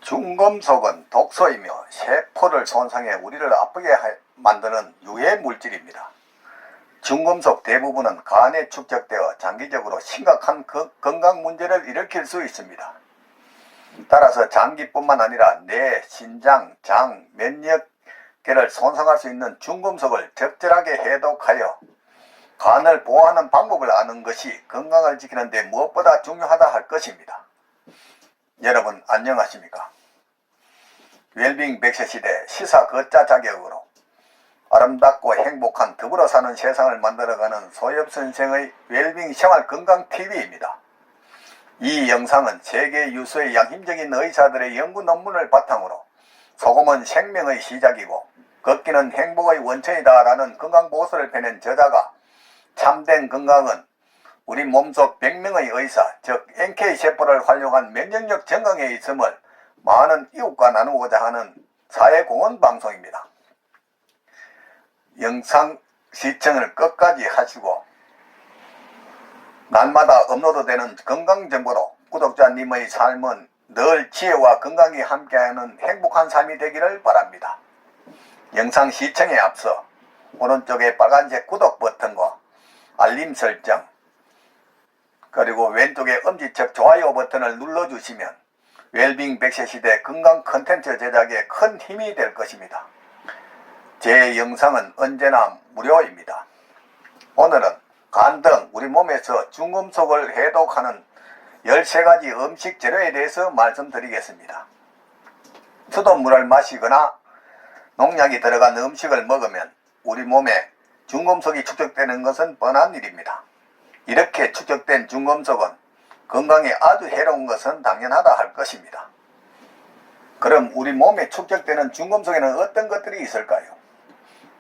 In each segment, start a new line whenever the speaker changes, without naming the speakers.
중금속은 독소이며 세포를 손상해 우리를 아프게 만드는 유해 물질입니다. 중금속 대부분은 간에 축적되어 장기적으로 심각한 건강 문제를 일으킬 수 있습니다. 따라서 장기뿐만 아니라 뇌, 신장, 장, 면역계를 손상할 수 있는 중금속을 적절하게 해독하여 간을 보호하는 방법을 아는 것이 건강을 지키는 데 무엇보다 중요하다 할 것입니다. 여러분 안녕하십니까? 웰빙 100세 시대 시사 거자 자격으로 아름답고 행복한 더불어 사는 세상을 만들어가는 소엽선생의 웰빙 생활 건강 TV입니다. 이 영상은 세계 유수의 양심적인 의사들의 연구 논문을 바탕으로 소금은 생명의 시작이고 걷기는 행복의 원천이다 라는 건강보고서를 펴낸 저자가 참된 건강은 우리 몸속 100명의 의사, 즉 NK세포를 활용한 면역력 증강에 있음을 많은 이웃과 나누고자 하는 사회공헌 방송입니다. 영상 시청을 끝까지 하시고 날마다 업로드되는 건강정보로 구독자님의 삶은 늘 지혜와 건강이 함께하는 행복한 삶이 되기를 바랍니다. 영상 시청에 앞서 오른쪽에 빨간색 구독 버튼과 알림 설정 그리고 왼쪽에 엄지척 좋아요 버튼을 눌러주시면 웰빙 100세 시대 건강 컨텐츠 제작에 큰 힘이 될 것입니다. 제 영상은 언제나 무료입니다. 오늘은 간 등 우리 몸에서 중금속을 해독하는 13가지 음식 재료에 대해서 말씀드리겠습니다. 수돗물을 마시거나 농약이 들어간 음식을 먹으면 우리 몸에 중금속이 축적되는 것은 뻔한 일입니다. 이렇게 축적된 중금속은 건강에 아주 해로운 것은 당연하다 할 것입니다. 그럼 우리 몸에 축적되는 중금속에는 어떤 것들이 있을까요?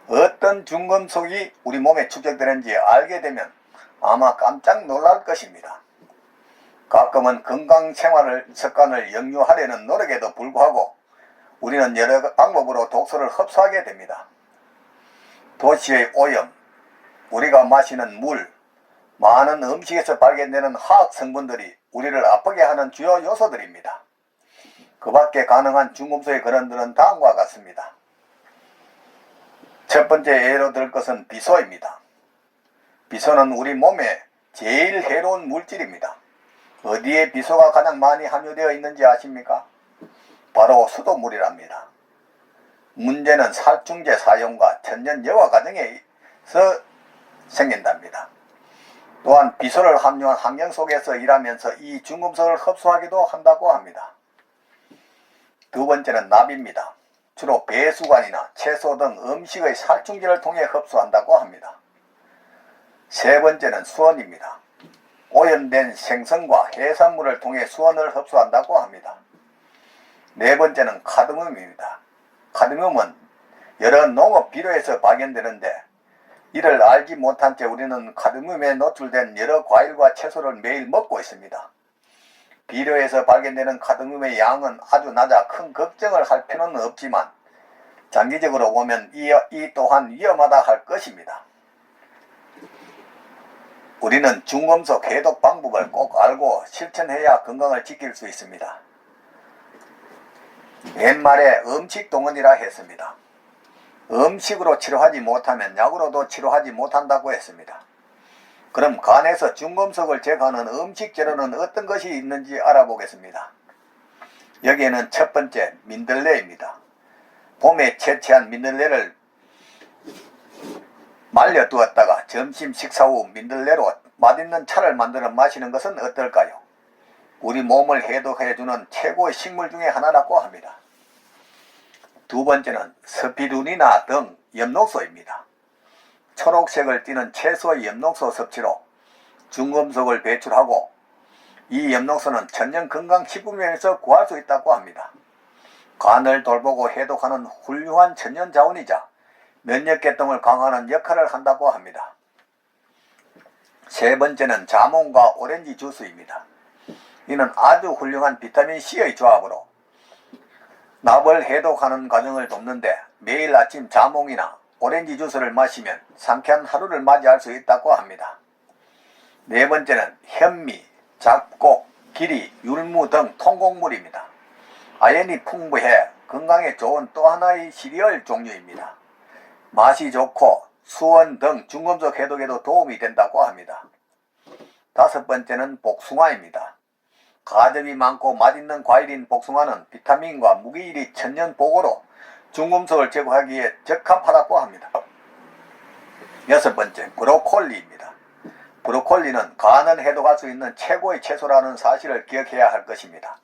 어떤 중금속이 우리 몸에 축적되는지 알게 되면 아마 깜짝 놀랄 것입니다. 가끔은 건강생활 습관을 영유하려는 노력에도 불구하고 우리는 여러 방법으로 독소를 흡수하게 됩니다. 도시의 오염, 우리가 마시는 물, 많은 음식에서 발견되는 화학 성분들이 우리를 아프게 하는 주요 요소들입니다. 그 밖에 가능한 중금속의 근원들은 다음과 같습니다. 첫 번째 예로 들 것은 비소입니다. 비소는 우리 몸에 제일 해로운 물질입니다. 어디에 비소가 가장 많이 함유되어 있는지 아십니까? 바로 수돗물이랍니다. 문제는 살충제 사용과 천연 여과 과정에서 생긴답니다. 또한 비소를 함유한 환경 속에서 일하면서 이 중금속을 흡수하기도 한다고 합니다. 두 번째는 납입니다. 주로 배수관이나 채소 등 음식의 살충제를 통해 흡수한다고 합니다. 세 번째는 수원입니다. 오염된 생선과 해산물을 통해 수원을 흡수한다고 합니다. 네 번째는 카드뮴입니다. 카드뮴은 여러 농업 비료에서 발견되는데 이를 알지 못한 채 우리는 카드뮴에 노출된 여러 과일과 채소를 매일 먹고 있습니다. 비료에서 발견되는 카드뮴의 양은 아주 낮아 큰 걱정을 할 필요는 없지만 장기적으로 보면 이 또한 위험하다 할 것입니다. 우리는 중금속 해독 방법을 꼭 알고 실천해야 건강을 지킬 수 있습니다. 옛말에 음식동원이라 했습니다. 음식으로 치료하지 못하면 약으로도 치료하지 못한다고 했습니다. 그럼 간에서 중금속을 제거하는 음식 재료는 어떤 것이 있는지 알아보겠습니다. 여기에는 첫 번째 민들레입니다. 봄에 채취한 민들레를 말려두었다가 점심 식사 후 민들레로 맛있는 차를 만들어 마시는 것은 어떨까요? 우리 몸을 해독해주는 최고의 식물 중에 하나라고 합니다. 두 번째는 스피루리나 등 엽록소입니다. 초록색을 띠는 채소의 엽록소 섭취로 중금속을 배출하고 이 엽록소는 천연 건강식품에서 구할 수 있다고 합니다. 간을 돌보고 해독하는 훌륭한 천연 자원이자 면역계통을 강화하는 역할을 한다고 합니다. 세 번째는 자몽과 오렌지 주스입니다. 이는 아주 훌륭한 비타민C의 조합으로 납을 해독하는 과정을 돕는데 매일 아침 자몽이나 오렌지 주스를 마시면 상쾌한 하루를 맞이할 수 있다고 합니다. 네 번째는 현미, 잡곡, 기리, 율무 등 통곡물입니다. 아연이 풍부해 건강에 좋은 또 하나의 시리얼 종류입니다. 맛이 좋고 수원 등 중금속 해독에도 도움이 된다고 합니다. 다섯 번째는 복숭아입니다. 가즙이 많고 맛있는 과일인 복숭아는 비타민과 무기질이 천연보고로 중금속을 제거하기에 적합하다고 합니다. 여섯 번째, 브로콜리입니다. 브로콜리는 간을 해독할 수 있는 최고의 채소라는 사실을 기억해야 할 것입니다.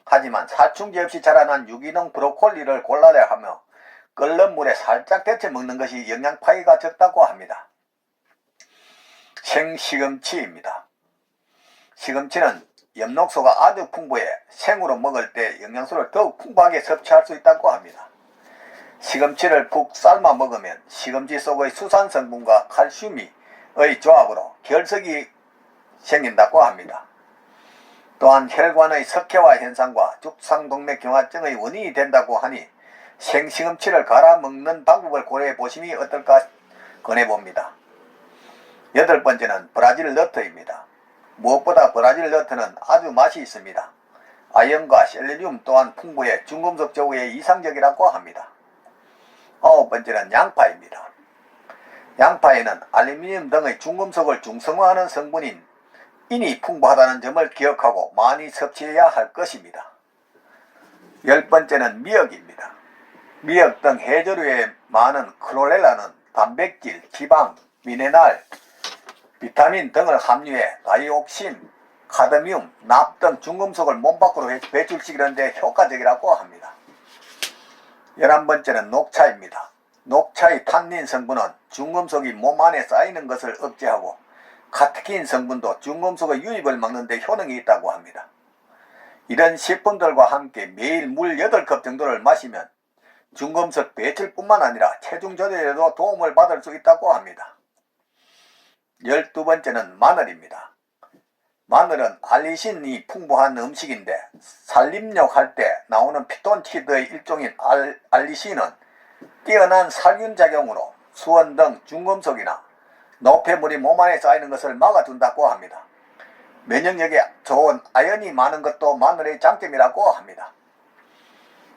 하지만 살충제 없이 자라난 유기농 브로콜리를 골라야 하며 끓는 물에 살짝 데쳐 먹는 것이 영양 파괴가 적다고 합니다. 생시금치입니다. 시금치는 엽록소가 아주 풍부해 생으로 먹을 때 영양소를 더욱 풍부하게 섭취할 수 있다고 합니다. 시금치를 푹 삶아 먹으면 시금치 속의 수산 성분과 칼슘의 조합으로 결석이 생긴다고 합니다. 또한 혈관의 석회화 현상과 죽상동맥경화증의 원인이 된다고 하니 생시금치를 갈아 먹는 방법을 고려해 보심이 어떨까 권해봅니다. 여덟 번째는 브라질 너트입니다. 무엇보다 브라질 너트는 아주 맛이 있습니다. 아연과 셀레늄 또한 풍부해 중금속 제거에 이상적이라고 합니다. 아홉 번째는 양파입니다. 양파에는 알루미늄 등의 중금속을 중성화하는 성분인 인이 풍부하다는 점을 기억하고 많이 섭취해야 할 것입니다. 열 번째는 미역입니다. 미역 등 해조류에 많은 크롤렐라는 단백질, 지방, 미네랄, 비타민 등을 함유해 다이옥신, 카드뮴, 납 등 중금속을 몸 밖으로 배출시키는 데 효과적이라고 합니다. 11번째는 녹차입니다. 녹차의 탄닌 성분은 중금속이 몸 안에 쌓이는 것을 억제하고 카테킨 성분도 중금속의 유입을 막는 데 효능이 있다고 합니다. 이런 식품들과 함께 매일 물 8컵 정도를 마시면 중금속 배출뿐만 아니라 체중 조절에도 도움을 받을 수 있다고 합니다. 12번째는 마늘입니다. 마늘은 알리신이 풍부한 음식인데 살림욕 할 때 나오는 피톤치드의 일종인 알리신은 뛰어난 살균 작용으로 수원 등 중금속이나 노폐물이 몸 안에 쌓이는 것을 막아준다고 합니다. 면역력에 좋은 아연이 많은 것도 마늘의 장점이라고 합니다.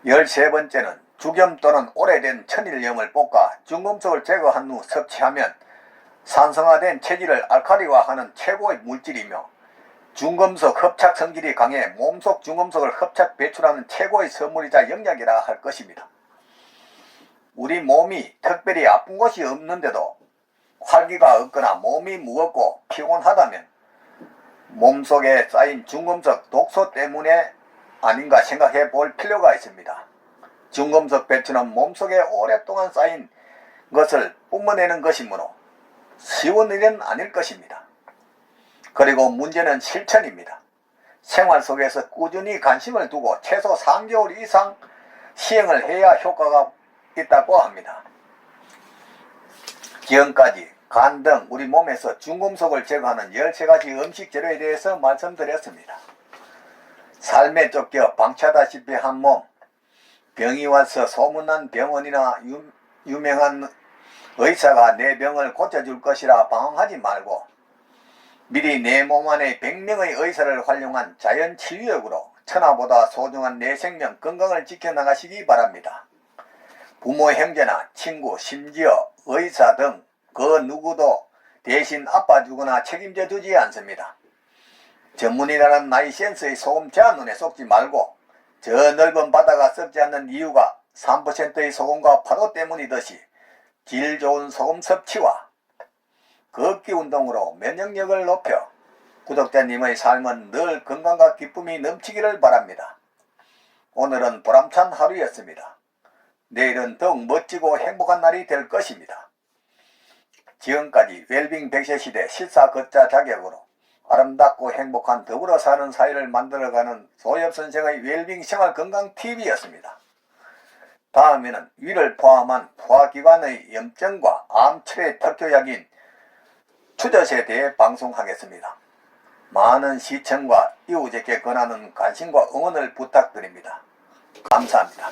13번째는 죽염 또는 오래된 천일염을 볶아 중금속을 제거한 후 섭취하면 산성화된 체질을 알칼리화하는 최고의 물질이며 중금속 흡착 성질이 강해 몸속 중금속을 흡착 배출하는 최고의 선물이자 영양이라 할 것입니다. 우리 몸이 특별히 아픈 곳이 없는데도 활기가 없거나 몸이 무겁고 피곤하다면 몸속에 쌓인 중금속 독소 때문에 아닌가 생각해 볼 필요가 있습니다. 중금속 배출은 몸속에 오랫동안 쌓인 것을 뿜어내는 것이므로 쉬운 일은 아닐 것입니다. 그리고 문제는 실천입니다. 생활 속에서 꾸준히 관심을 두고 최소 3개월 이상 시행을 해야 효과가 있다고 합니다. 지금까지 간 등 우리 몸에서 중금속을 제거하는 13가지 음식 재료에 대해서 말씀드렸습니다. 삶에 쫓겨 방치하다시피 한 몸, 병이 와서 소문난 병원이나 유명한 의사가 내 병을 고쳐줄 것이라 방황하지 말고 미리 내 몸 안에 100명의 의사를 활용한 자연치유력으로 천하보다 소중한 내 생명 건강을 지켜나가시기 바랍니다. 부모, 형제나 친구, 심지어 의사 등 그 누구도 대신 아파주거나 책임져 주지 않습니다. 전문이라는 나이 센스의 소금 제한 눈에 속지 말고 저 넓은 바다가 썩지 않는 이유가 3%의 소금과 파도 때문이듯이 질 좋은 소금 섭취와 걷기 운동으로 면역력을 높여 구독자님의 삶은 늘 건강과 기쁨이 넘치기를 바랍니다. 오늘은 보람찬 하루였습니다. 내일은 더욱 멋지고 행복한 날이 될 것입니다. 지금까지 웰빙 100세 시대 실사걷자 자격으로 아름답고 행복한 더불어 사는 사회를 만들어가는 소엽 선생의 웰빙 생활건강TV였습니다. 다음에는 위를 포함한 포화기관의 염증과 암치레 특효약인 투젓에 대해 방송하겠습니다. 많은 시청과 이웃에게 권하는 관심과 응원을 부탁드립니다. 감사합니다.